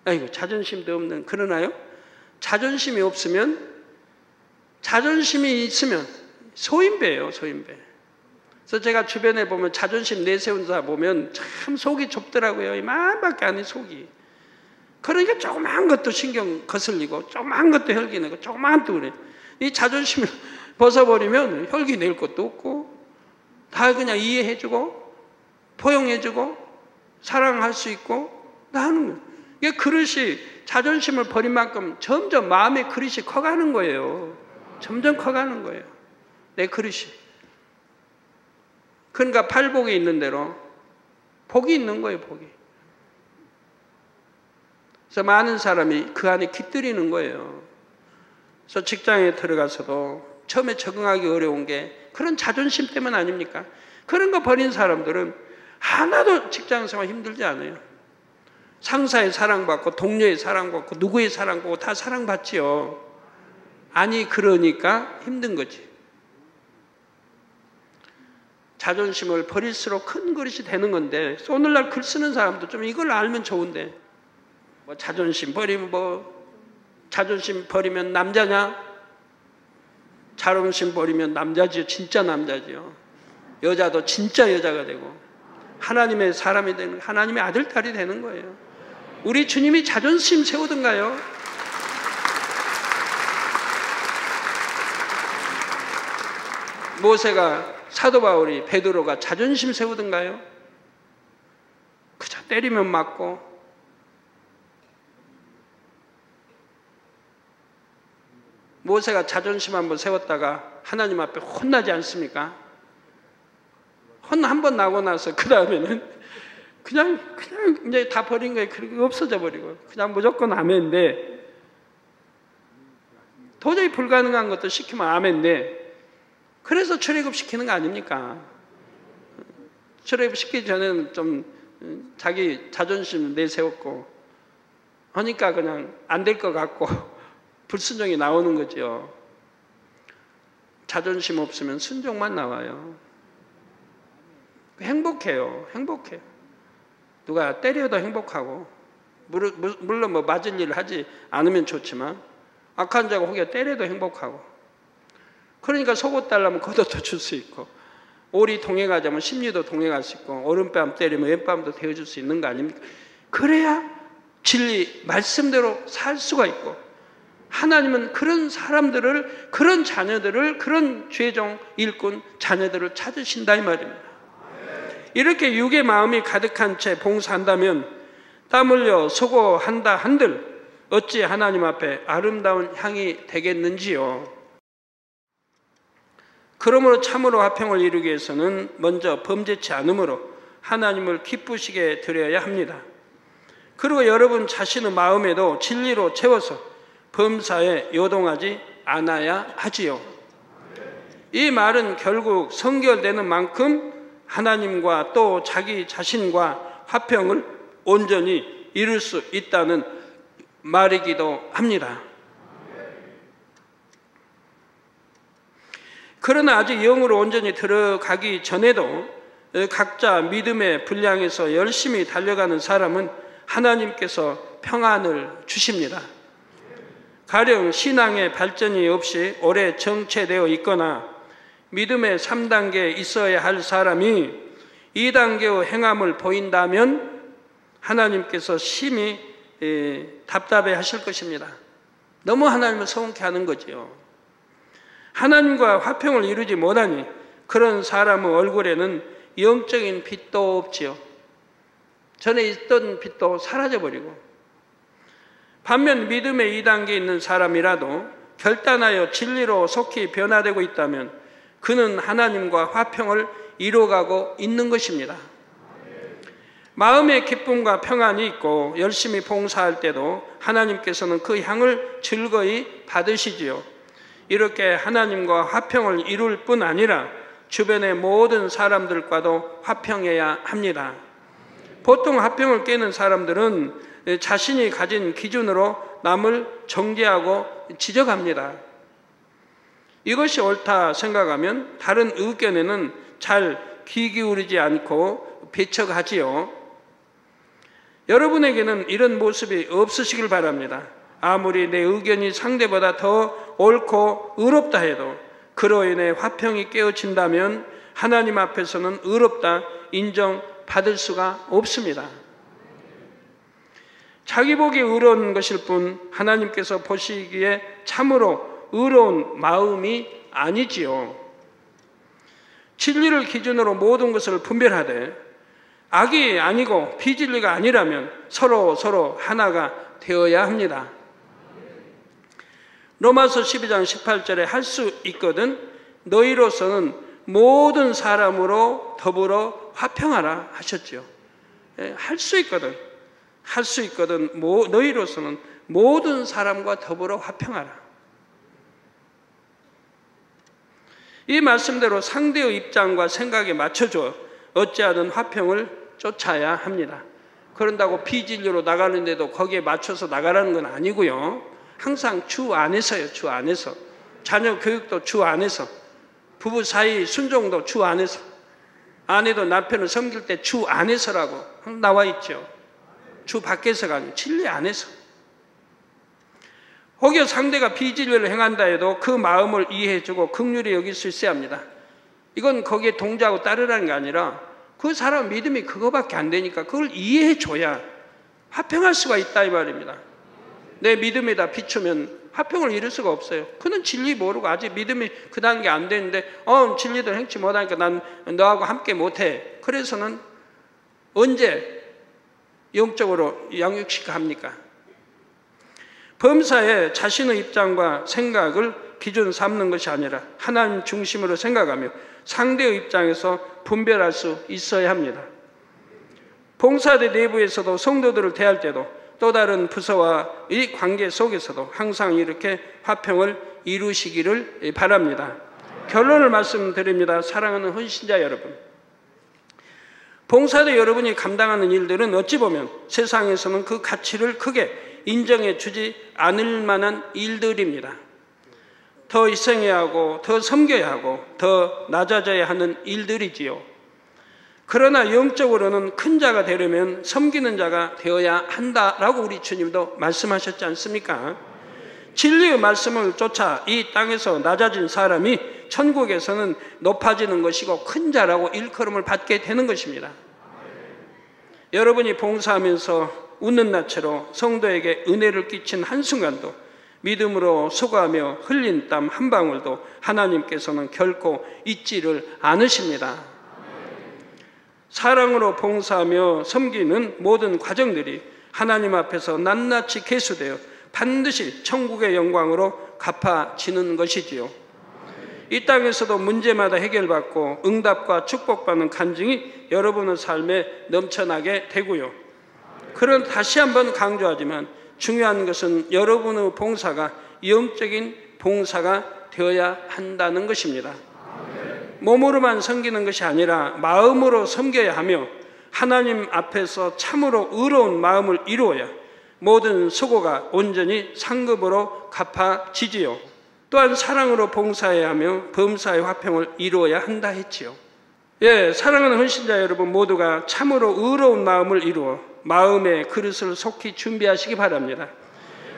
아이고 자존심도 없는. 그러나요? 자존심이 없으면 자존심이 있으면 소인배예요. 소인배. 그래서 제가 주변에 보면 자존심 내세운 사람 보면 참 속이 좁더라고요. 이만밖에 안 해 속이. 그러니까 조그만 것도 신경 거슬리고 조그만 것도 혈기 내고 조그만 것도 그래. 이 자존심을 벗어버리면 혈기 낼 것도 없고 다 그냥 이해해주고 포용해주고 사랑할 수 있고 다 하는 거예요. 이게 그릇이 자존심을 버린 만큼 점점 마음의 그릇이 커가는 거예요. 점점 커가는 거예요. 내 그릇이. 그러니까 팔복이 있는 대로 복이 있는 거예요. 복이. 그래서 많은 사람이 그 안에 깃들이는 거예요. 그래서 직장에 들어가서도 처음에 적응하기 어려운 게 그런 자존심 때문 아닙니까? 그런 거 버린 사람들은 하나도 직장생활 힘들지 않아요. 상사의 사랑받고 동료의 사랑받고 누구의 사랑받고 다 사랑받지요. 아니 그러니까 힘든 거지. 자존심을 버릴수록 큰 그릇이 되는 건데 오늘날 글 쓰는 사람도 좀 이걸 알면 좋은데 뭐 자존심 버리면 자존심 버리면 남자냐? 자존심 버리면 남자지요. 진짜 남자지요. 여자도 진짜 여자가 되고 하나님의 사람이 되는 하나님의 아들 딸이 되는 거예요. 우리 주님이 자존심 세우던가요? 모세가 사도 바울이 베드로가 자존심 세우던가요? 그저 때리면 맞고 모세가 자존심 한번 세웠다가 하나님 앞에 혼나지 않습니까? 혼 한 번 나고 나서 그 다음에는 그냥 이제 다 버린 거예요. 그렇게 없어져 버리고 그냥 무조건 아멘인데 도저히 불가능한 것도 시키면 아멘인데 그래서 출애굽 시키는 거 아닙니까? 출애굽 시키기 전에는 좀 자기 자존심 내세웠고 하니까 그냥 안 될 것 같고 불순종이 나오는 거죠. 자존심 없으면 순종만 나와요. 행복해요. 행복해요. 누가 때려도 행복하고 물론 뭐 맞을 일을 하지 않으면 좋지만 악한 자가 혹여 때려도 행복하고 그러니까 속옷 달라면 겉옷도 줄 수 있고 오리 동행하자면 심리도 동행할 수 있고 오른뺨 때리면 왼뺨도 대어줄 수 있는 거 아닙니까? 그래야 진리 말씀대로 살 수가 있고 하나님은 그런 사람들을 그런 자녀들을 그런 죄종 일꾼 자녀들을 찾으신다 이 말입니다. 이렇게 육의 마음이 가득한 채 봉사한다면 땀 흘려 수고한다 한들 어찌 하나님 앞에 아름다운 향이 되겠는지요. 그러므로 참으로 화평을 이루기 위해서는 먼저 범죄치 않음으로 하나님을 기쁘시게 드려야 합니다. 그리고 여러분 자신의 마음에도 진리로 채워서 범사에 요동하지 않아야 하지요. 이 말은 결국 성결되는 만큼 하나님과 또 자기 자신과 화평을 온전히 이룰 수 있다는 말이기도 합니다. 그러나 아직 영으로 온전히 들어가기 전에도 각자 믿음의 분량에서 열심히 달려가는 사람은 하나님께서 평안을 주십니다. 가령 신앙의 발전이 없이 오래 정체되어 있거나 믿음의 3단계에 있어야 할 사람이 2단계의 행함을 보인다면 하나님께서 심히 답답해 하실 것입니다. 너무 하나님을 서운케 하는 거지요. 하나님과 화평을 이루지 못하니 그런 사람의 얼굴에는 영적인 빛도 없지요. 전에 있던 빛도 사라져버리고 반면 믿음의 2단계에 있는 사람이라도 결단하여 진리로 속히 변화되고 있다면 그는 하나님과 화평을 이루어가고 있는 것입니다. 마음의 기쁨과 평안이 있고 열심히 봉사할 때도 하나님께서는 그 향을 즐거이 받으시지요. 이렇게 하나님과 화평을 이룰 뿐 아니라 주변의 모든 사람들과도 화평해야 합니다. 보통 화평을 깨는 사람들은 자신이 가진 기준으로 남을 정죄하고 지적합니다. 이것이 옳다 생각하면 다른 의견에는 잘 귀 기울이지 않고 배척하지요. 여러분에게는 이런 모습이 없으시길 바랍니다. 아무리 내 의견이 상대보다 더 옳고 의롭다 해도 그로 인해 화평이 깨어진다면 하나님 앞에서는 의롭다 인정받을 수가 없습니다. 자기 보기 의로운 것일 뿐 하나님께서 보시기에 참으로 의로운 마음이 아니지요. 진리를 기준으로 모든 것을 분별하되 악이 아니고 비진리가 아니라면 서로 하나가 되어야 합니다. 로마서 12장 18절에 할 수 있거든 너희로서는 모든 사람으로 더불어 화평하라 하셨죠. 할 수 있거든 너희로서는 모든 사람과 더불어 화평하라. 이 말씀대로 상대의 입장과 생각에 맞춰줘 어찌하든 화평을 쫓아야 합니다. 그런다고 비진리로 나가는데도 거기에 맞춰서 나가라는 건 아니고요. 항상 주 안에서요. 주 안에서. 자녀 교육도 주 안에서. 부부 사이 순종도 주 안에서. 아내도 남편을 섬길 때 주 안에서라고 나와 있죠. 주 밖에서가 아니고 진리 안에서. 혹여 상대가 비진리를 행한다 해도 그 마음을 이해해주고 긍휼히 여길 수 있어야 합니다. 이건 거기에 동조하고 따르라는 게 아니라 그 사람 믿음이 그거밖에 안 되니까 그걸 이해해줘야 화평할 수가 있다 이 말입니다. 내 믿음에다 비추면 화평을 이룰 수가 없어요. 그는 진리 모르고 아직 믿음이 그 단계 안 되는데 진리도 행치 못하니까 난 너하고 함께 못해. 그래서는 언제 영적으로 양육시켜 합니까? 범사에 자신의 입장과 생각을 기준 삼는 것이 아니라 하나님 중심으로 생각하며 상대의 입장에서 분별할 수 있어야 합니다. 봉사대 내부에서도 성도들을 대할 때도 또 다른 부서와 이 관계 속에서도 항상 이렇게 화평을 이루시기를 바랍니다. 결론을 말씀드립니다. 사랑하는 헌신자 여러분, 봉사대 여러분이 감당하는 일들은 어찌 보면 세상에서는 그 가치를 크게 인정해 주지 않을 만한 일들입니다. 더 희생해야 하고 더 섬겨야 하고 더 낮아져야 하는 일들이지요. 그러나 영적으로는 큰 자가 되려면 섬기는 자가 되어야 한다라고 우리 주님도 말씀하셨지 않습니까? 진리의 말씀을 쫓아 이 땅에서 낮아진 사람이 천국에서는 높아지는 것이고 큰 자라고 일컬음을 받게 되는 것입니다. 여러분이 봉사하면서 웃는 낯으로 성도에게 은혜를 끼친 한순간도 믿음으로 수고하며 흘린 땀 한 방울도 하나님께서는 결코 잊지를 않으십니다. 사랑으로 봉사하며 섬기는 모든 과정들이 하나님 앞에서 낱낱이 계수되어 반드시 천국의 영광으로 갚아지는 것이지요. 이 땅에서도 문제마다 해결받고 응답과 축복받는 간증이 여러분의 삶에 넘쳐나게 되고요. 그런 다시 한번 강조하지만 중요한 것은 여러분의 봉사가 영적인 봉사가 되어야 한다는 것입니다. 몸으로만 섬기는 것이 아니라 마음으로 섬겨야 하며 하나님 앞에서 참으로 의로운 마음을 이루어야 모든 수고가 온전히 상급으로 갚아지지요. 또한 사랑으로 봉사해야 하며 범사의 화평을 이루어야 한다 했지요. 사랑하는 헌신자 여러분 모두가 참으로 의로운 마음을 이루어 마음의 그릇을 속히 준비하시기 바랍니다.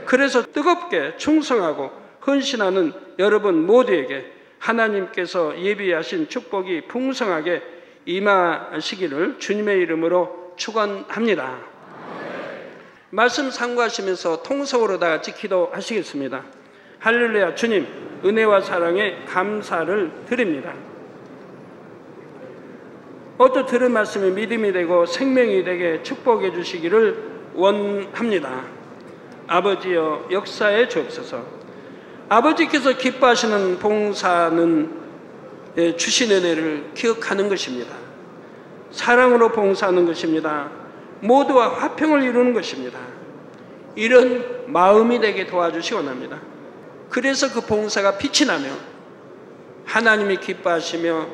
그래서 뜨겁게 충성하고 헌신하는 여러분 모두에게 하나님께서 예비하신 축복이 풍성하게 임하시기를 주님의 이름으로 축원합니다. 말씀 상고하시면서 통성으로 다 같이 기도하시겠습니다. 할렐루야. 주님, 은혜와 사랑에 감사를 드립니다. 어떤 들은 말씀이 믿음이 되고 생명이 되게 축복해 주시기를 원합니다. 아버지여, 역사에 주옵소서. 아버지께서 기뻐하시는 봉사는 주신 은혜를 기억하는 것입니다. 사랑으로 봉사하는 것입니다. 모두와 화평을 이루는 것입니다. 이런 마음이 되게 도와주시기 원합니다. 그래서 그 봉사가 빛이 나며 하나님이 기뻐하시며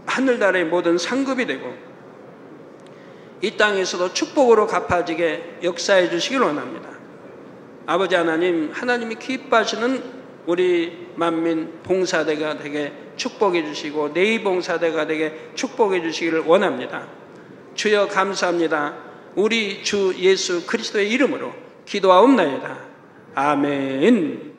하늘나라의 모든 상급이 되고 이 땅에서도 축복으로 갚아지게 역사해 주시길 원합니다. 아버지 하나님, 하나님이 기뻐하시는 우리 만민 봉사대가 되게 축복해 주시고 내의 봉사대가 되게 축복해 주시기를 원합니다. 주여 감사합니다. 우리 주 예수 그리스도의 이름으로 기도하옵나이다. 아멘.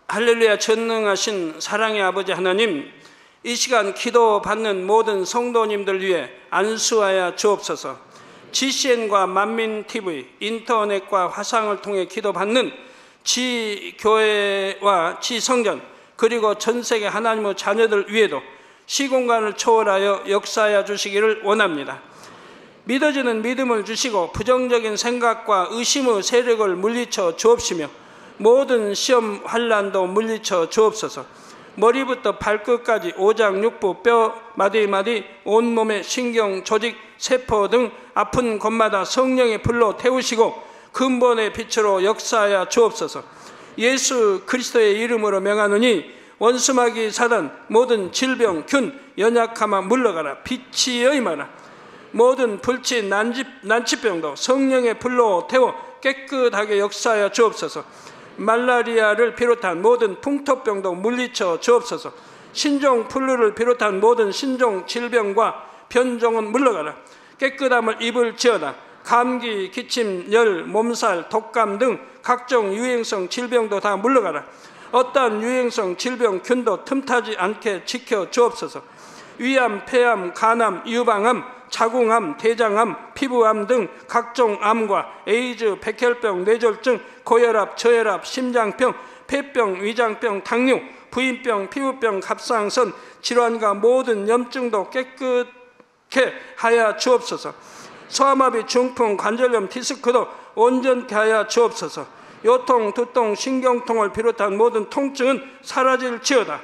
할렐루야. 전능하신 사랑의 아버지 하나님, 이 시간 기도받는 모든 성도님들 위해 안수하여 주옵소서. GCN과 만민TV, 인터넷과 화상을 통해 기도받는 지교회와 지성전 그리고 전세계 하나님의 자녀들 위에도 시공간을 초월하여 역사하여 주시기를 원합니다. 믿어지는 믿음을 주시고 부정적인 생각과 의심의 세력을 물리쳐 주옵시며 모든 시험 환난도 물리쳐 주옵소서. 머리부터 발끝까지 오장육부 뼈 마디마디 온몸의 신경 조직 세포 등 아픈 곳마다 성령의 불로 태우시고 근본의 빛으로 역사하여 주옵소서. 예수 그리스도의 이름으로 명하노니 원수마귀 사단 모든 질병 균 연약함아 물러가라. 빛이여 임하라. 모든 불치 난치병도 성령의 불로 태워 깨끗하게 역사하여 주옵소서. 말라리아를 비롯한 모든 풍토병도 물리쳐 주옵소서. 신종 플루를 비롯한 모든 신종 질병과 변종은 물러가라. 깨끗함을 입을지어다. 감기, 기침, 열, 몸살, 독감 등 각종 유행성 질병도 다 물러가라. 어떠한 유행성 질병 균도 틈타지 않게 지켜 주옵소서. 위암, 폐암, 간암, 유방암, 자궁암, 대장암, 피부암 등 각종 암과 에이즈, 백혈병, 뇌졸중, 고혈압, 저혈압, 심장병, 폐병, 위장병, 당뇨, 부인병, 피부병, 갑상선 질환과 모든 염증도 깨끗게 하여 주옵소서. 소아마비, 중풍, 관절염, 디스크도 온전케 하여 주옵소서. 요통, 두통, 신경통을 비롯한 모든 통증은 사라질지어다.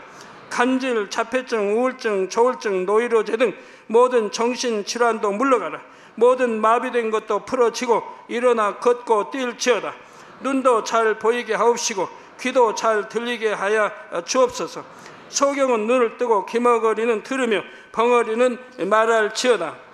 간질, 자폐증, 우울증, 조울증, 노이로제 등 모든 정신질환도 물러가라. 모든 마비된 것도 풀어지고 일어나 걷고 뛸지어다. 눈도 잘 보이게 하옵시고 귀도 잘 들리게 하여 주옵소서. 소경은 눈을 뜨고 기머거리는 들으며 벙어리는 말할지어다.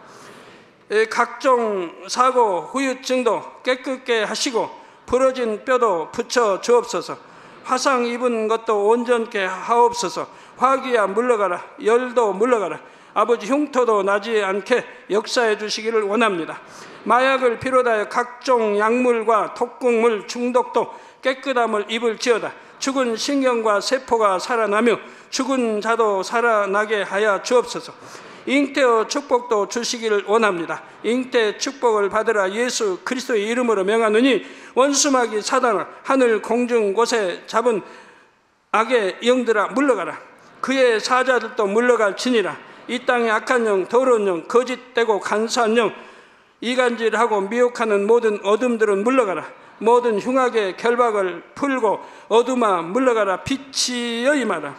각종 사고, 후유증도 깨끗게 하시고 부러진 뼈도 붙여 주옵소서. 화상 입은 것도 온전케 하옵소서. 화기야 물러가라. 열도 물러가라. 아버지 흉터도 나지 않게 역사해 주시기를 원합니다. 마약을 비롯하여 각종 약물과 독극물 중독도 깨끗함을 입을지어다. 죽은 신경과 세포가 살아나며 죽은 자도 살아나게 하여 주옵소서. 잉태의 축복도 주시기를 원합니다. 잉태 축복을 받으라. 예수 그리스도의 이름으로 명하노니 원수마귀 사단아 하늘 공중 곳에 잡은 악의 영들아 물러가라. 그의 사자들도 물러갈지니라. 이 땅의 악한 영, 더러운 영, 거짓되고 간사한 영, 이간질하고 미혹하는 모든 어둠들은 물러가라. 모든 흉악의 결박을 풀고 어둠아 물러가라. 빛이여 임하라.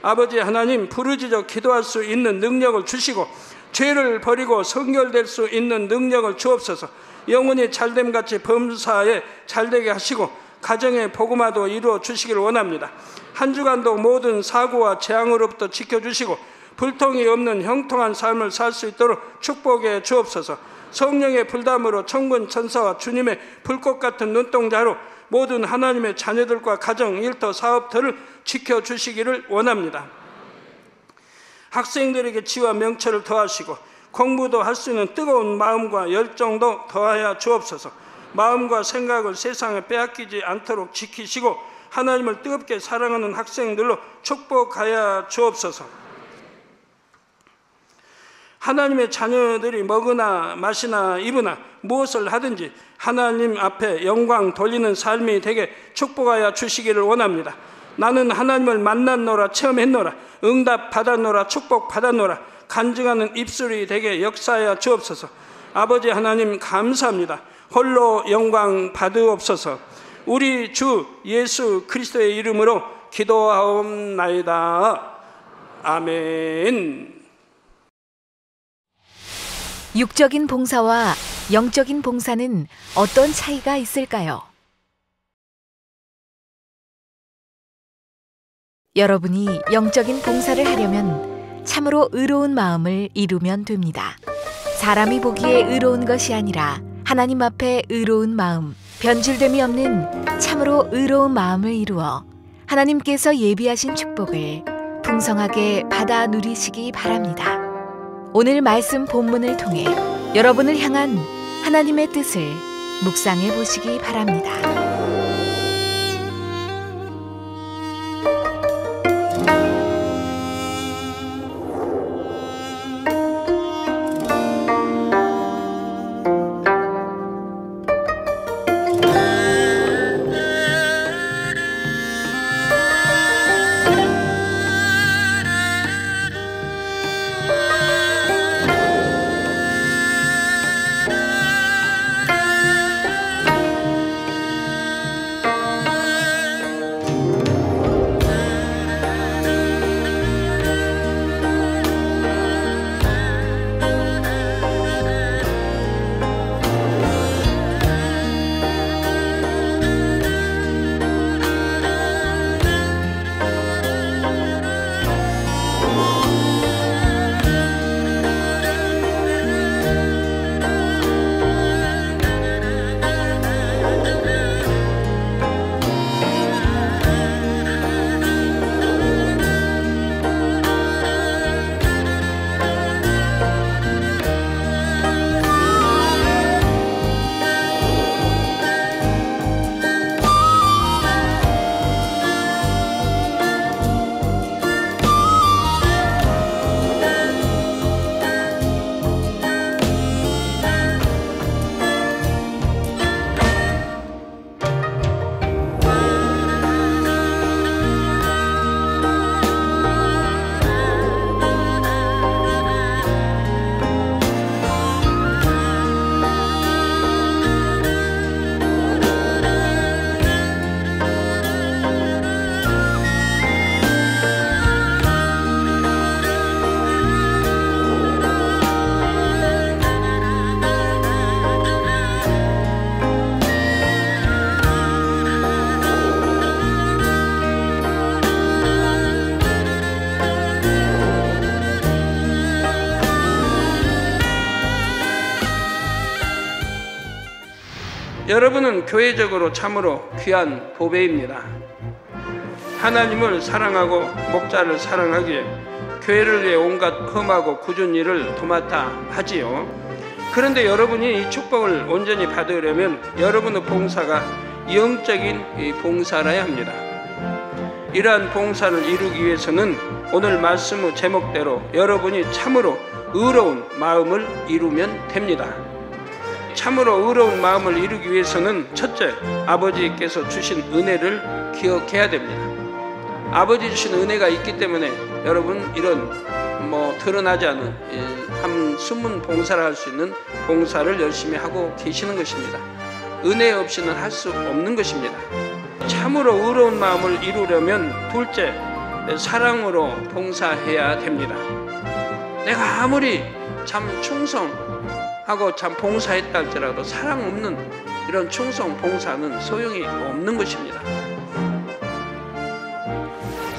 아버지 하나님, 부르짖어 기도할 수 있는 능력을 주시고 죄를 버리고 성결될 수 있는 능력을 주옵소서. 영혼이 잘됨같이 범사에 잘되게 하시고 가정의 복음화도 이루어 주시기를 원합니다. 한 주간도 모든 사고와 재앙으로부터 지켜주시고 불통이 없는 형통한 삶을 살 수 있도록 축복해 주옵소서. 성령의 불담으로 천군 천사와 주님의 불꽃 같은 눈동자로 모든 하나님의 자녀들과 가정, 일터, 사업터를 지켜주시기를 원합니다. 학생들에게 지와 명철을 더하시고 공부도 할 수 있는 뜨거운 마음과 열정도 더하여 주옵소서. 마음과 생각을 세상에 빼앗기지 않도록 지키시고 하나님을 뜨겁게 사랑하는 학생들로 축복하여 주옵소서. 하나님의 자녀들이 먹으나 마시나 입으나 무엇을 하든지 하나님 앞에 영광 돌리는 삶이 되게 축복하여 주시기를 원합니다. 나는 하나님을 만났노라, 체험했노라, 응답 받았노라, 축복 받았노라, 간증하는 입술이 되게 역사하여 주옵소서. 아버지 하나님 감사합니다. 홀로 영광 받으옵소서. 우리 주 예수 그리스도의 이름으로 기도하옵나이다. 아멘. 육적인 봉사와 영적인 봉사는 어떤 차이가 있을까요? 여러분이 영적인 봉사를 하려면 참으로 의로운 마음을 이루면 됩니다. 사람이 보기에 의로운 것이 아니라 하나님 앞에 의로운 마음, 변질됨이 없는 참으로 의로운 마음을 이루어 하나님께서 예비하신 축복을 풍성하게 받아 누리시기 바랍니다. 오늘 말씀 본문을 통해 여러분을 향한 하나님의 뜻을 묵상해 보시기 바랍니다. 여러분은 교회적으로 참으로 귀한 보배입니다. 하나님을 사랑하고 목자를 사랑하기에 교회를 위해 온갖 험하고 굳은 일을 도맡아 하지요. 그런데 여러분이 이 축복을 온전히 받으려면 여러분의 봉사가 영적인 봉사라야 합니다. 이러한 봉사를 이루기 위해서는 오늘 말씀의 제목대로 여러분이 참으로 의로운 마음을 이루면 됩니다. 참으로 의로운 마음을 이루기 위해서는 첫째, 아버지께서 주신 은혜를 기억해야 됩니다. 아버지 주신 은혜가 있기 때문에 여러분 이런 드러나지 않은 한 숨은 봉사를 할 수 있는 봉사를 열심히 하고 계시는 것입니다. 은혜 없이는 할 수 없는 것입니다. 참으로 의로운 마음을 이루려면 둘째, 사랑으로 봉사해야 됩니다. 내가 아무리 참 충성하고 참 봉사했다 할지라도 사랑 없는 이런 충성 봉사는 소용이 없는 것입니다.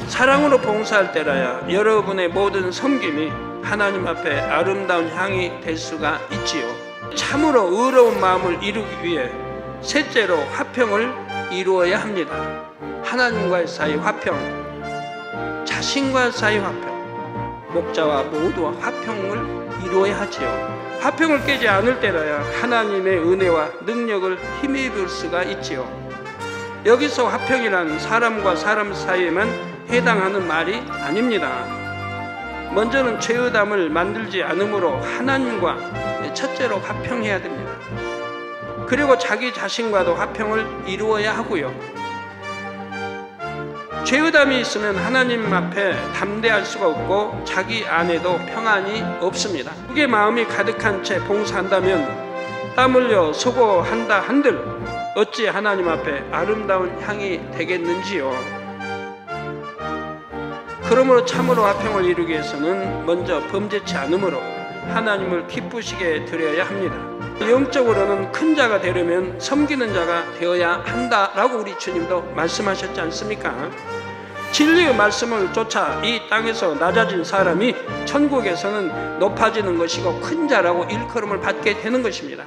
사랑으로 봉사할 때라야 여러분의 모든 섬김이 하나님 앞에 아름다운 향이 될 수가 있지요. 참으로 의로운 마음을 이루기 위해 셋째로 화평을 이루어야 합니다. 하나님과의 사이 화평, 자신과 사이 화평, 목자와 모두와 화평을 이루어야 하지요. 화평을 깨지 않을 때라야 하나님의 은혜와 능력을 힘입을 수가 있지요. 여기서 화평이란 사람과 사람 사이에만 해당하는 말이 아닙니다. 먼저는 죄의담을 만들지 않으므로 하나님과 첫째로 화평해야 됩니다. 그리고 자기 자신과도 화평을 이루어야 하고요. 죄의담이 있으면 하나님 앞에 담대할 수가 없고 자기 안에도 평안이 없습니다. 그게 마음이 가득한 채 봉사한다면 땀 흘려 수고한다 한들 어찌 하나님 앞에 아름다운 향이 되겠는지요. 그러므로 참으로 화평을 이루기 위해서는 먼저 범죄치 않으므로 하나님을 기쁘시게 드려야 합니다. 영적으로는 큰 자가 되려면 섬기는 자가 되어야 한다라고 우리 주님도 말씀하셨지 않습니까? 진리의 말씀을 쫓아 이 땅에서 낮아진 사람이 천국에서는 높아지는 것이고 큰 자라고 일컬음을 받게 되는 것입니다.